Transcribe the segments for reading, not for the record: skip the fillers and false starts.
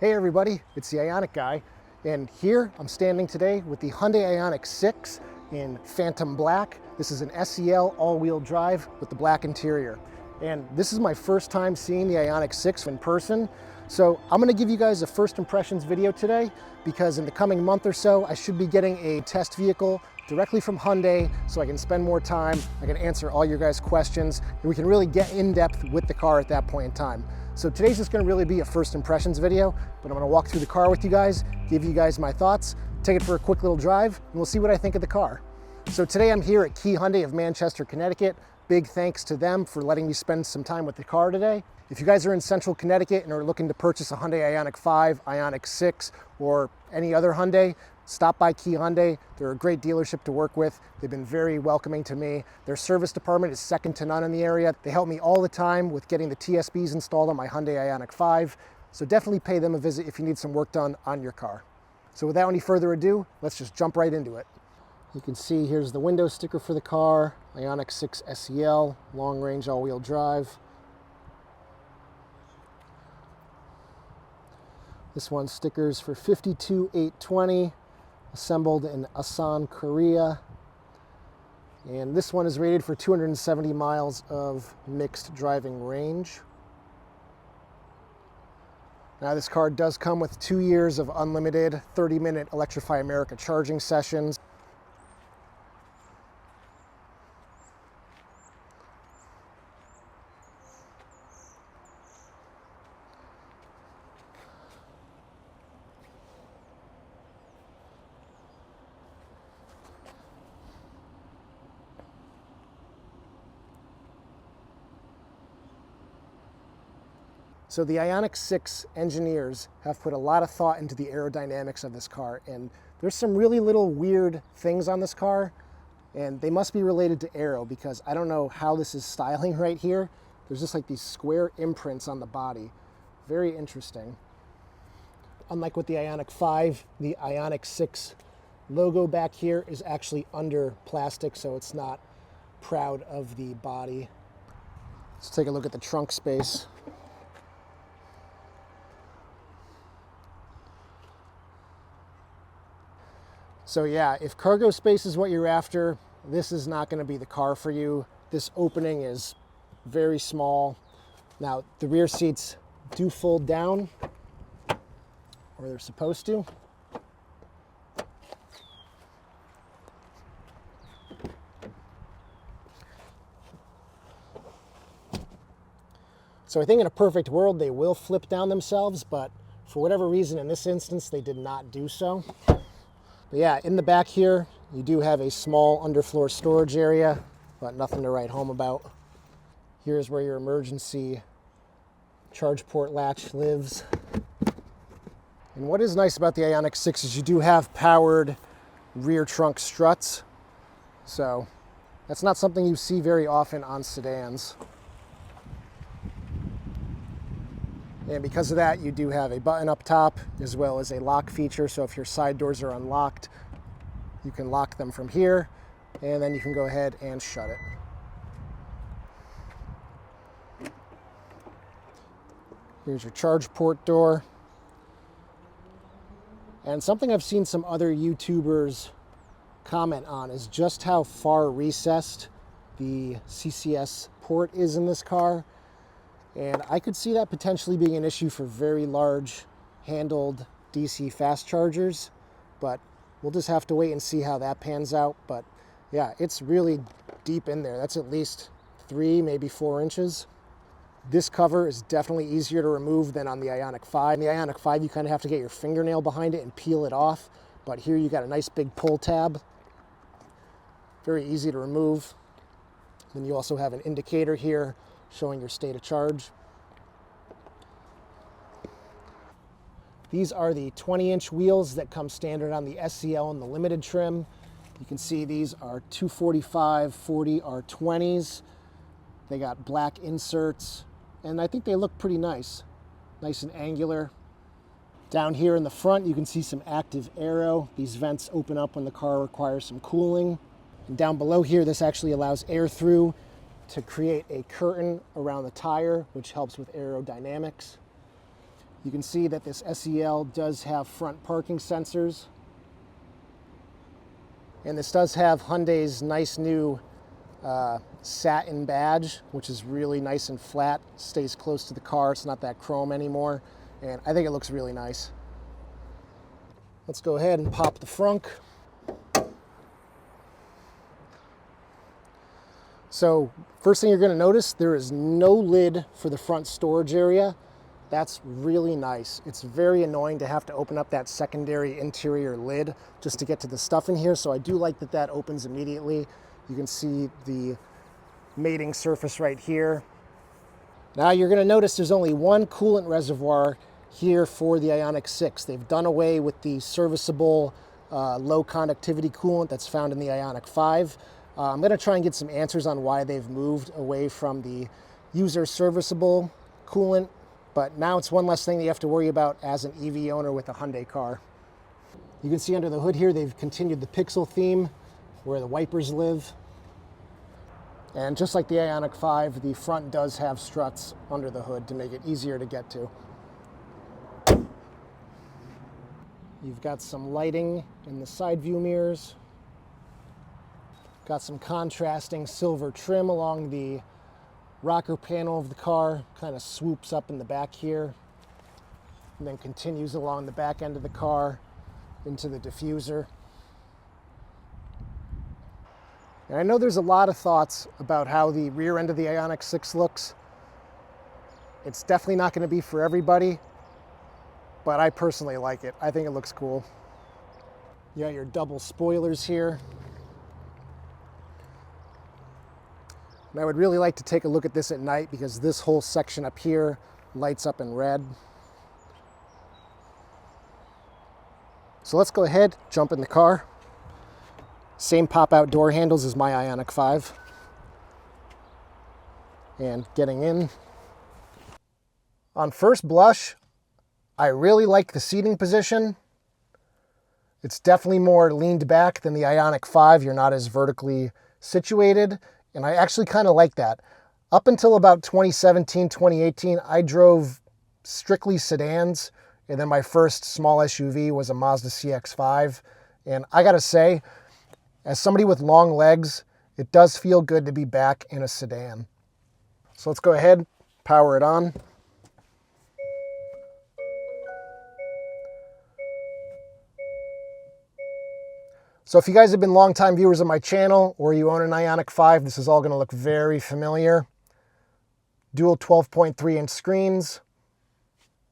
Hey everybody, it's the Ioniq guy, and here I'm standing today with the Hyundai Ioniq 6 in Phantom Black. This is an SEL all-wheel drive with the black interior. And this is my first time seeing the Ioniq 6 in person, so I'm going to give you guys a first impressions video today because in the coming month or so I should be getting a test vehicle directly from Hyundai so I can spend more time, I can answer all your guys' questions, and we can really get in depth with the car at that point in time. So today's just gonna really be a first impressions video, but I'm gonna walk through the car with you guys, give you guys my thoughts, take it for a quick little drive, and we'll see what I think of the car. So today I'm here at Key Hyundai of Manchester, Connecticut. Big thanks to them for letting me spend some time with the car today. If you guys are in central Connecticut and are looking to purchase a Hyundai Ioniq 5, Ioniq 6, or any other Hyundai, stop by Key Hyundai. They're a great dealership to work with. They've been very welcoming to me. Their service department is second to none in the area. They help me all the time with getting the TSBs installed on my Hyundai Ioniq 5. So definitely pay them a visit if you need some work done on your car. So without any further ado, let's just jump right into it. You can see here's the window sticker for the car, Ioniq 6 SEL, long range all-wheel drive. This one's stickers for 52,820. Assembled in Asan, Korea. And this one is rated for 270 miles of mixed driving range. Now this car does come with 2 years of unlimited 30-minute Electrify America charging sessions. So the Ioniq 6 engineers have put a lot of thought into the aerodynamics of this car, and there's some really little weird things on this car, and they must be related to aero because I don't know how this is styling right here. There's just like these square imprints on the body. Very interesting. Unlike with the Ioniq 5, the Ioniq 6 logo back here is actually under plastic, so it's not proud of the body. Let's take a look at the trunk space. So yeah, if cargo space is what you're after, this is not going to be the car for you. This opening is very small. Now, the rear seats do fold down, or they're supposed to. So I think in a perfect world, they will flip down themselves, but for whatever reason, in this instance, they did not do so. But yeah, in the back here, you do have a small underfloor storage area, but nothing to write home about. Here's where your emergency charge port latch lives. And what is nice about the Ioniq 6 is you do have powered rear trunk struts. So that's not something you see very often on sedans. And because of that, you do have a button up top as well as a lock feature. So if your side doors are unlocked, you can lock them from here, and then you can go ahead and shut it. Here's your charge port door. And something I've seen some other YouTubers comment on is just how far recessed the CCS port is in this car. And I could see that potentially being an issue for very large handled DC fast chargers, but we'll just have to wait and see how that pans out. But yeah, it's really deep in there. That's at least 3, maybe 4 inches. This cover is definitely easier to remove than on the Ioniq 5. In the Ioniq 5, you kind of have to get your fingernail behind it and peel it off. But here you got a nice big pull tab. Very easy to remove. Then you also have an indicator here showing your state of charge. These are the 20-inch wheels that come standard on the SEL and the limited trim. You can see these are 245/40 R20s. They got black inserts, and I think they look pretty nice. Nice and angular. Down here in the front, you can see some active aero. These vents open up when the car requires some cooling. And down below here, this actually allows air through to create a curtain around the tire, which helps with aerodynamics. You can see that this SEL does have front parking sensors. And this does have Hyundai's nice new satin badge, which is really nice and flat, stays close to the car. It's not that chrome anymore. And I think it looks really nice. Let's go ahead and pop the frunk. So first thing you're going to notice, there is no lid for the front storage area. That's really nice. It's very annoying to have to open up that secondary interior lid just to get to the stuff in here. So I do like that that opens immediately. You can see the mating surface right here. Now you're going to notice there's only one coolant reservoir here for the Ioniq 6. They've done away with the serviceable low conductivity coolant that's found in the Ioniq 5. I'm going to try and get some answers on why they've moved away from the user serviceable coolant, but now it's one less thing that you have to worry about as an EV owner with a Hyundai car. You can see under the hood here they've continued the pixel theme where the wipers live. And just like the Ioniq 5, the front does have struts under the hood to make it easier to get to. You've got some lighting in the side view mirrors. Got some contrasting silver trim along the rocker panel of the car, kind of swoops up in the back here, and then continues along the back end of the car into the diffuser. And I know there's a lot of thoughts about how the rear end of the Ioniq 6 looks. It's definitely not going to be for everybody, but I personally like it. I think it looks cool. You got your double spoilers here. And I would really like to take a look at this at night because this whole section up here lights up in red. So let's go ahead, jump in the car. Same pop-out door handles as my Ioniq 5. And getting in. On first blush, I really like the seating position. It's definitely more leaned back than the Ioniq 5. You're not as vertically situated. And I actually kind of like that. Up until about 2017, 2018, I drove strictly sedans. And then my first small SUV was a Mazda CX-5. And I gotta say, as somebody with long legs, it does feel good to be back in a sedan. So let's go ahead, power it on. So if you guys have been longtime viewers of my channel or you own an Ioniq 5, this is all going to look very familiar. Dual 12.3-inch screens.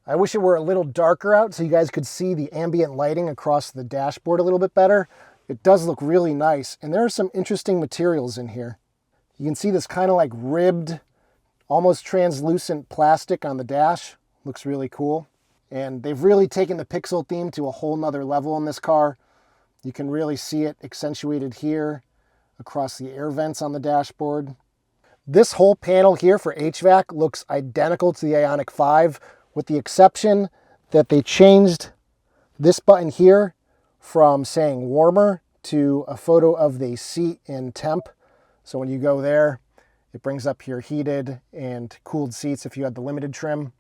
I wish it were a little darker out so you guys could see the ambient lighting across the dashboard a little bit better. It does look really nice, and there are some interesting materials in here. You can see this kind of like ribbed, almost translucent plastic on the dash. Looks really cool. And they've really taken the pixel theme to a whole nother level in this car. You can really see it accentuated here across the air vents on the dashboard. This whole panel here for HVAC looks identical to the Ioniq 5, with the exception that they changed this button here from saying warmer to a photo of the seat in temp. So when you go there, it brings up your heated and cooled seats if you had the limited trim.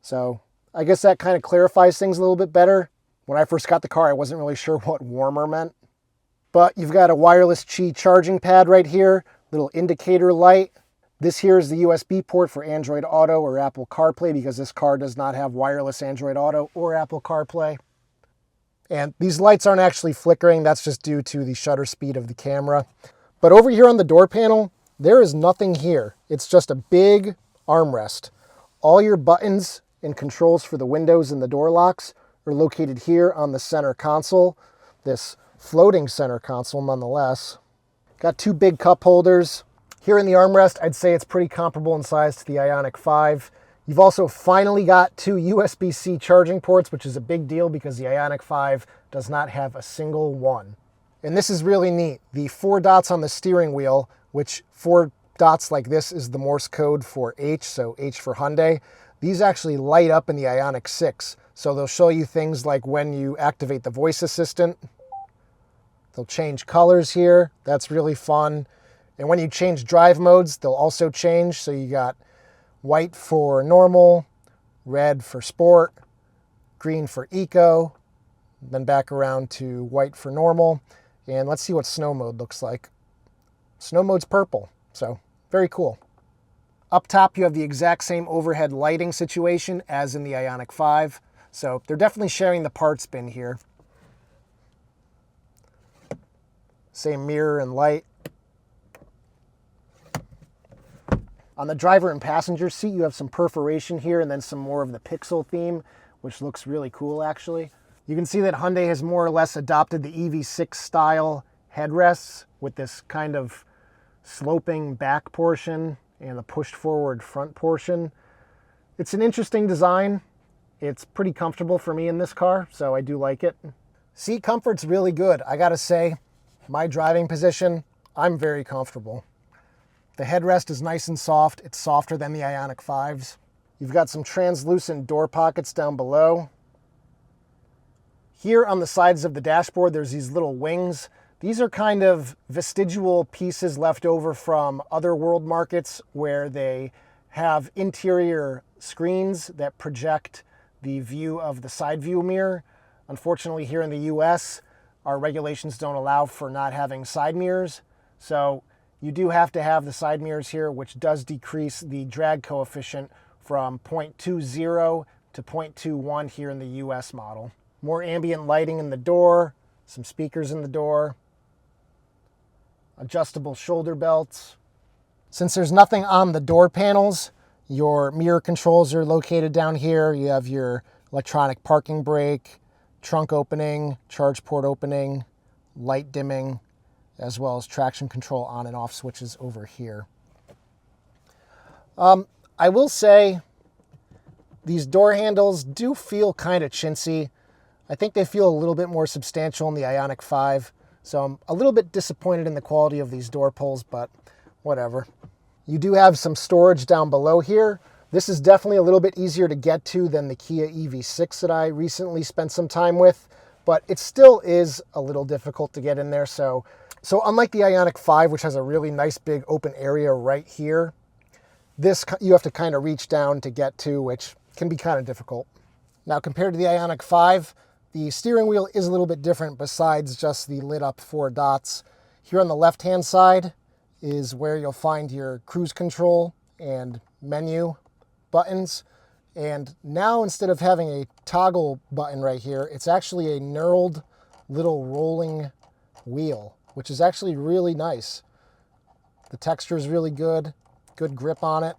So I guess that kind of clarifies things a little bit better. When I first got the car, I wasn't really sure what warmer meant. But you've got a wireless Qi charging pad right here, little indicator light. This here is the USB port for Android Auto or Apple CarPlay because this car does not have wireless Android Auto or Apple CarPlay. And these lights aren't actually flickering. That's just due to the shutter speed of the camera. But over here on the door panel, there is nothing here. It's just a big armrest. All your buttons and controls for the windows and the door locks are located here on the center console. This floating center console nonetheless. Got two big cup holders. Here in the armrest, I'd say it's pretty comparable in size to the Ioniq 5. You've also finally got two USB-C charging ports, which is a big deal because the Ioniq 5 does not have a single one. And this is really neat. The 4 dots on the steering wheel, which 4 dots like this is the Morse code for H, so H for Hyundai. These actually light up in the Ioniq 6. So they'll show you things like when you activate the voice assistant. They'll change colors here. That's really fun. And when you change drive modes, they'll also change. So you got white for normal, red for sport, green for eco, then back around to white for normal. And let's see what snow mode looks like. Snow mode's purple, so very cool. Up top, you have the exact same overhead lighting situation as in the Ioniq 5. So they're definitely sharing the parts bin here. Same mirror and light. On the driver and passenger seat, you have some perforation here and then some more of the pixel theme, which looks really cool actually. You can see that Hyundai has more or less adopted the EV6 style headrests with this kind of sloping back portion and the pushed forward front portion. It's an interesting design. It's pretty comfortable for me in this car, so I do like it. Seat comfort's really good. I gotta say, my driving position, I'm very comfortable. The headrest is nice and soft. It's softer than the Ioniq 5s. You've got some translucent door pockets down below. Here on the sides of the dashboard, there's these little wings. These are kind of vestigial pieces left over from other world markets where they have interior screens that project the view of the side view mirror. Unfortunately, here in the US, our regulations don't allow for not having side mirrors. So you do have to have the side mirrors here, which does decrease the drag coefficient from 0.20 to 0.21 here in the US model. More ambient lighting in the door, some speakers in the door, adjustable shoulder belts. Since there's nothing on the door panels, your mirror controls are located down here. You have your electronic parking brake, trunk opening, charge port opening, light dimming, as well as traction control on and off switches over here. I will say these door handles do feel kind of chintzy. I think they feel a little bit more substantial in the Ioniq 5. So I'm a little bit disappointed in the quality of these door pulls, but whatever. You do have some storage down below here. This is definitely a little bit easier to get to than the Kia EV6 that I recently spent some time with, but it still is a little difficult to get in there. So unlike the Ioniq 5, which has a really nice big open area right here, this you have to kind of reach down to get to, which can be kind of difficult. Now compared to the Ioniq 5, the steering wheel is a little bit different besides just the lit up 4 dots. Here on the left-hand side is where you'll find your cruise control and menu buttons. And now instead of having a toggle button right here, it's actually a knurled little rolling wheel, which is actually really nice. The texture is really good, good grip on it.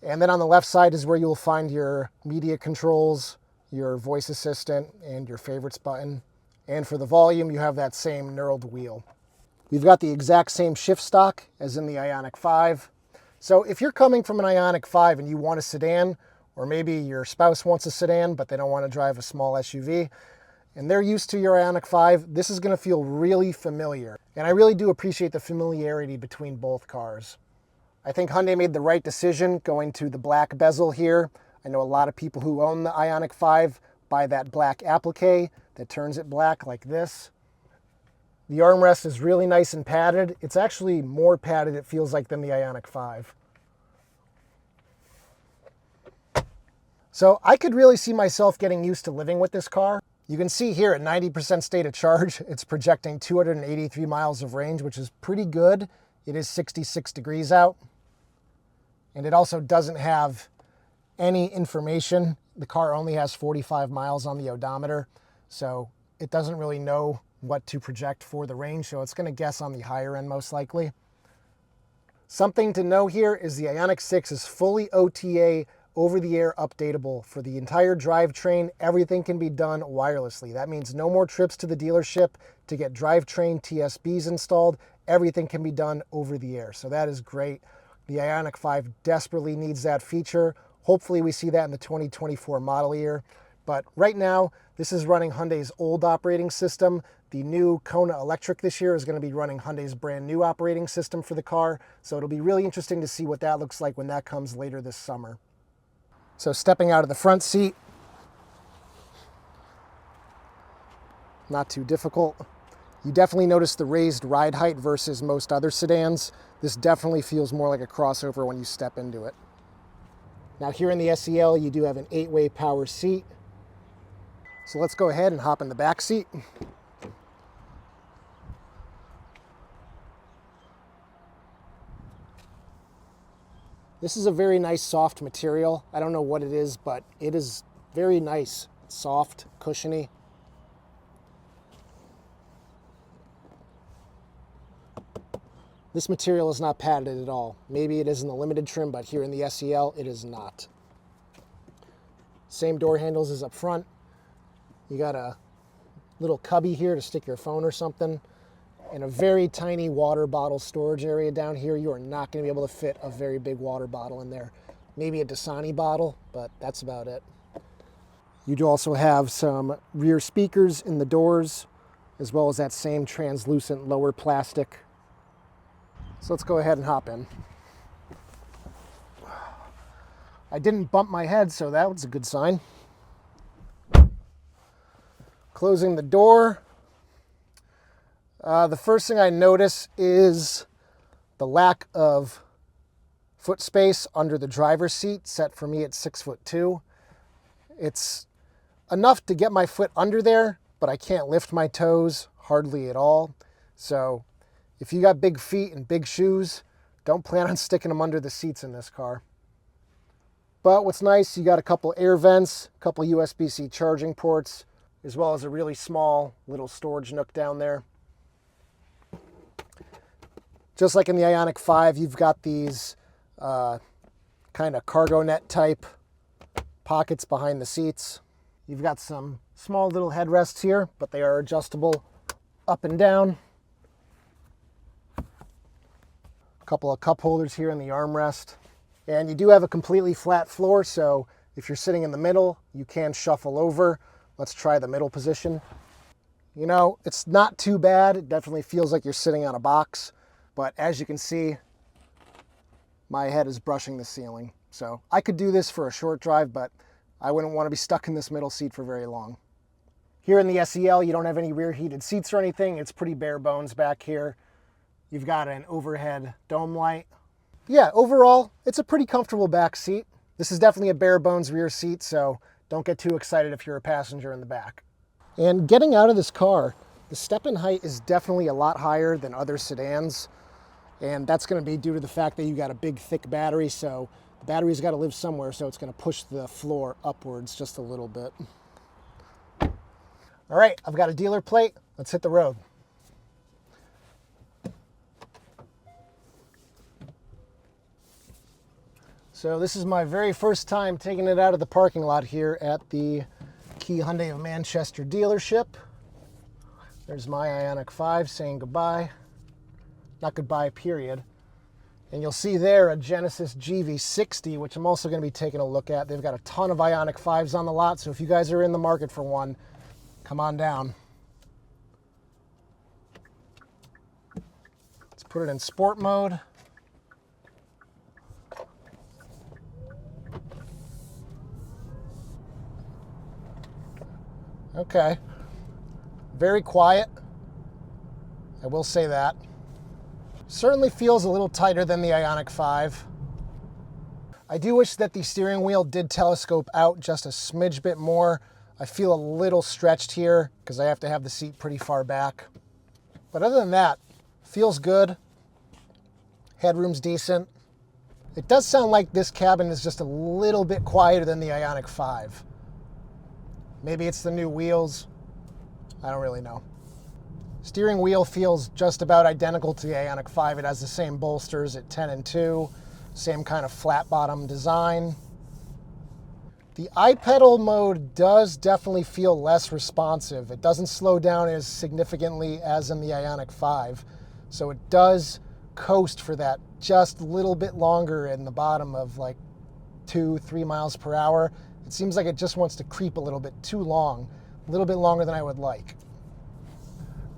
And then on the left side is where you'll find your media controls, your voice assistant, and your favorites button. And for the volume, you have that same knurled wheel. We've got the exact same shift stock as in the Ioniq 5. So if you're coming from an Ioniq 5 and you want a sedan, or maybe your spouse wants a sedan, but they don't want to drive a small SUV, and they're used to your Ioniq 5, this is going to feel really familiar. And I really do appreciate the familiarity between both cars. I think Hyundai made the right decision going to the black bezel here. I know a lot of people who own the Ioniq 5 buy that black applique that turns it black like this. The armrest is really nice and padded. It's actually more padded, it feels like, than the Ioniq 5. So I could really see myself getting used to living with this car. You can see here at 90% state of charge, it's projecting 283 miles of range, which is pretty good. It is 66 degrees out. And it also doesn't have any information. The car only has 45 miles on the odometer, so it doesn't really know what to project for the range, so it's going to guess on the higher end most likely. Something to know here is the Ioniq 6 is fully OTA over-the-air updatable for the entire drivetrain. Everything can be done wirelessly. That means no more trips to the dealership to get drivetrain TSBs installed. Everything can be done over the air, so that is great. The Ioniq 5 desperately needs that feature. Hopefully we see that in the 2024 model year. But right now, this is running Hyundai's old operating system. The new Kona Electric this year is going to be running Hyundai's brand new operating system for the car. So it'll be really interesting to see what that looks like when that comes later this summer. So stepping out of the front seat, not too difficult. You definitely notice the raised ride height versus most other sedans. This definitely feels more like a crossover when you step into it. Now here in the SEL, you do have an 8-way power seat. So let's go ahead and hop in the back seat. This is a very nice soft material. I don't know what it is, but it is very nice, soft, cushiony. This material is not padded at all. Maybe it is in the limited trim, but here in the SEL, it is not. Same door handles as up front. You got a little cubby here to stick your phone or something, and a very tiny water bottle storage area down here. You are not going to be able to fit a very big water bottle in there. Maybe a Dasani bottle, but that's about it. You do also have some rear speakers in the doors, as well as that same translucent lower plastic. So let's go ahead and hop in. I didn't bump my head, so that was a good sign. Closing the door. The first thing I notice is the lack of foot space under the driver's seat, set for me at 6'2". It's enough to get my foot under there, but I can't lift my toes hardly at all. So if you got big feet and big shoes, don't plan on sticking them under the seats in this car. But what's nice, you got a couple air vents, a couple USB-C charging ports, as well as a really small little storage nook down there. Just like in the Ioniq 5, you've got these kind of cargo net type pockets behind the seats. You've got some small little headrests here, but they are adjustable up and down. A couple of cup holders here in the armrest. And you do have a completely flat floor, so if you're sitting in the middle, you can shuffle over. Let's try the middle position. You know, it's not too bad. It definitely feels like you're sitting on a box. But as you can see, my head is brushing the ceiling. So I could do this for a short drive, but I wouldn't want to be stuck in this middle seat for very long. Here in the SEL, you don't have any rear heated seats or anything. It's pretty bare bones back here. You've got an overhead dome light. Yeah, overall, it's a pretty comfortable back seat. This is definitely a bare bones rear seat, so don't get too excited if you're a passenger in the back. And getting out of this car, the step-in height is definitely a lot higher than other sedans. And that's going to be due to the fact that you got a big, thick battery, so the battery's got to live somewhere, so it's going to push the floor upwards just a little bit. All right, I've got a dealer plate. Let's hit the road. So this is my very first time taking it out of the parking lot here at the Key Hyundai of Manchester dealership. There's my Ioniq 5 saying goodbye. Not goodbye, period. And you'll see there a Genesis GV60, which I'm also going to be taking a look at. They've got a ton of Ioniq 5s on the lot, so if you guys are in the market for one, come on down. Let's put it in sport mode. Okay, very quiet, I will say that. Certainly feels a little tighter than the Ioniq 5. I do wish that the steering wheel did telescope out just a smidge bit more. I feel a little stretched here because I have to have the seat pretty far back. But other than that, feels good. Headroom's decent. It does sound like this cabin is just a little bit quieter than the Ioniq 5. Maybe it's the new wheels. I don't really know. Steering wheel feels just about identical to the Ioniq 5. It has the same bolsters at 10 and 2, same kind of flat bottom design. The iPedal mode does definitely feel less responsive. It doesn't slow down as significantly as in the Ioniq 5. So it does coast for that just a little bit longer in the bottom of like 2-3 miles per hour. It seems like it just wants to creep a little bit too long, a little bit longer than I would like.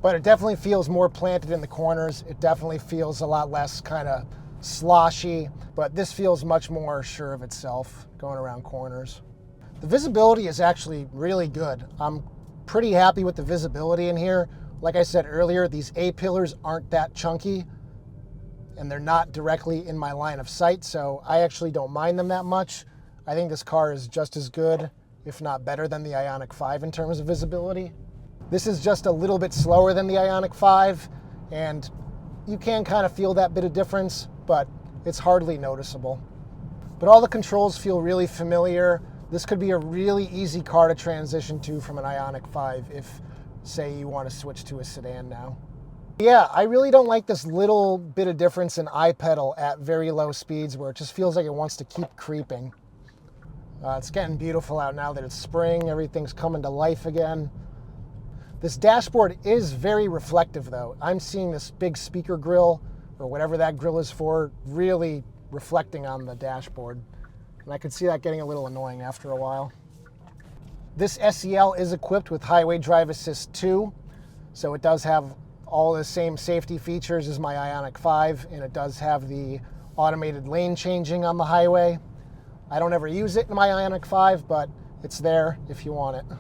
But it definitely feels more planted in the corners. It definitely feels a lot less kind of sloshy, but this feels much more sure of itself going around corners. The visibility is actually really good. I'm pretty happy with the visibility in here. Like I said earlier, these A-pillars aren't that chunky and they're not directly in my line of sight, so I actually don't mind them that much. I think this car is just as good, if not better, than the Ioniq 5 in terms of visibility. This is just a little bit slower than the Ioniq 5, and you can kind of feel that bit of difference, but it's hardly noticeable. But all the controls feel really familiar. This could be a really easy car to transition to from an Ioniq 5 if, say, you want to switch to a sedan now. Yeah, I really don't like this little bit of difference in I-pedal at very low speeds where it just feels like it wants to keep creeping. It's getting beautiful out now that it's spring. Everything's coming to life again. This dashboard is very reflective though. I'm seeing this big speaker grill, or whatever that grill is for, really reflecting on the dashboard. And I could see that getting a little annoying after a while. This SEL is equipped with Highway Drive Assist 2, so it does have all the same safety features as my Ioniq 5, and it does have the automated lane changing on the highway. I don't ever use it in my Ioniq 5, but it's there if you want it.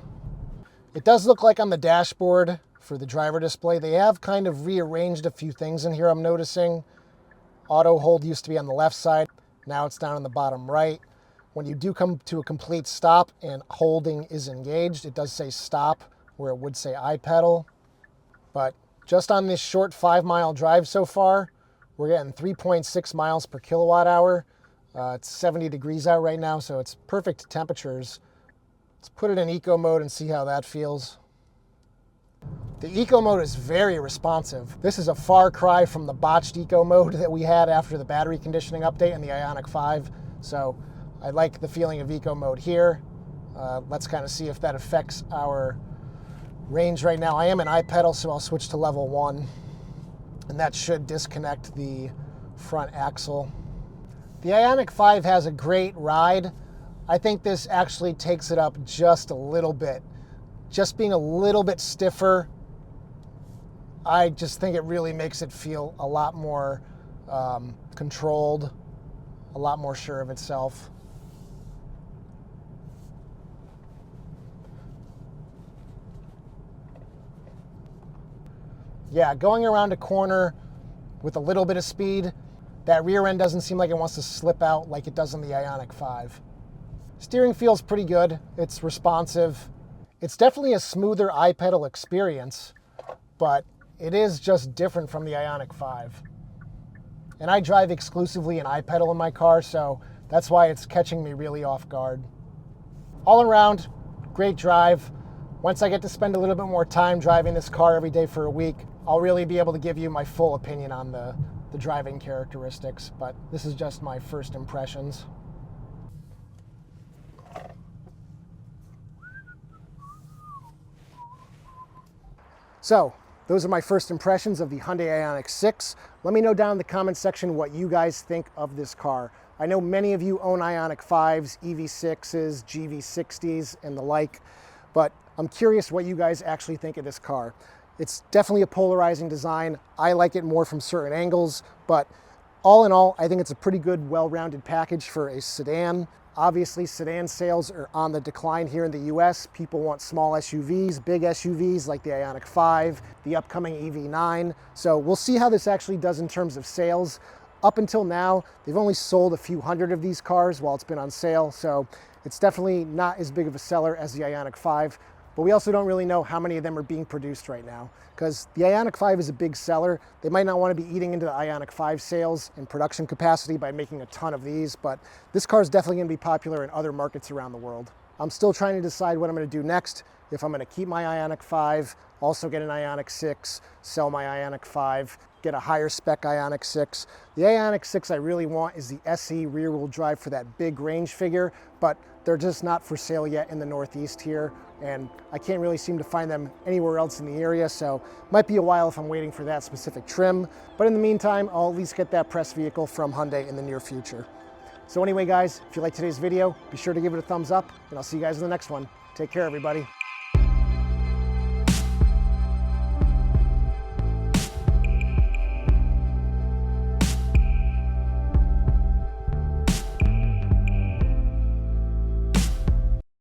It does look like on the dashboard for the driver display, they have kind of rearranged a few things in here I'm noticing. Auto hold used to be on the left side, now it's down on the bottom right. When you do come to a complete stop and holding is engaged, it does say stop where it would say I-pedal. But just on this short 5-mile drive so far, we're getting 3.6 miles per kilowatt hour. It's 70 degrees out right now, so it's perfect temperatures. Let's put it in eco mode and see how that feels. The eco mode is very responsive. This is a far cry from the botched eco mode that we had after the battery conditioning update in the Ioniq 5. So I like the feeling of eco mode here. Let's kind of see if that affects our range right now. I am in I-pedal, so I'll switch to level 1, and that should disconnect the front axle. The Ioniq 5 has a great ride. I think this actually takes it up just a little bit. Just being a little bit stiffer, I just think it really makes it feel a lot more controlled, a lot more sure of itself. Yeah, going around a corner with a little bit of speed, that rear end doesn't seem like it wants to slip out like it does on the Ioniq 5. Steering feels pretty good. It's responsive. It's definitely a smoother I-pedal experience, but it is just different from the Ioniq 5. And I drive exclusively an I-pedal in my car, so that's why it's catching me really off guard. All around, great drive. Once I get to spend a little bit more time driving this car every day for a week, I'll really be able to give you my full opinion on the driving characteristics, but this is just my first impressions. So, those are my first impressions of the Hyundai Ioniq 6. Let me know down in the comment section what you guys think of this car. I know many of you own Ioniq 5s, EV6s, GV60s, and the like, but I'm curious what you guys actually think of this car. It's definitely a polarizing design. I like it more from certain angles, but all in all, I think it's a pretty good, well-rounded package for a sedan. Obviously, sedan sales are on the decline here in the US. People want small SUVs, big SUVs like the Ioniq 5, the upcoming EV9. So we'll see how this actually does in terms of sales. Up until now, they've only sold a few hundred of these cars while it's been on sale. So it's definitely not as big of a seller as the Ioniq 5. But we also don't really know how many of them are being produced right now, because the Ioniq 5 is a big seller. They might not want to be eating into the Ioniq 5 sales and production capacity by making a ton of these, but this car is definitely going to be popular in other markets around the world. I'm still trying to decide what I'm going to do next, if I'm going to keep my Ioniq 5, also get an Ioniq 6, sell my Ioniq 5, get a higher spec Ioniq 6. The Ioniq 6 I really want is the SE rear-wheel drive for that big range figure, but they're just not for sale yet in the Northeast here, and I can't really seem to find them anywhere else in the area, so might be a while if I'm waiting for that specific trim. But in the meantime, I'll at least get that press vehicle from Hyundai in the near future. So anyway, guys, if you liked today's video, be sure to give it a thumbs up, and I'll see you guys in the next one. Take care, everybody.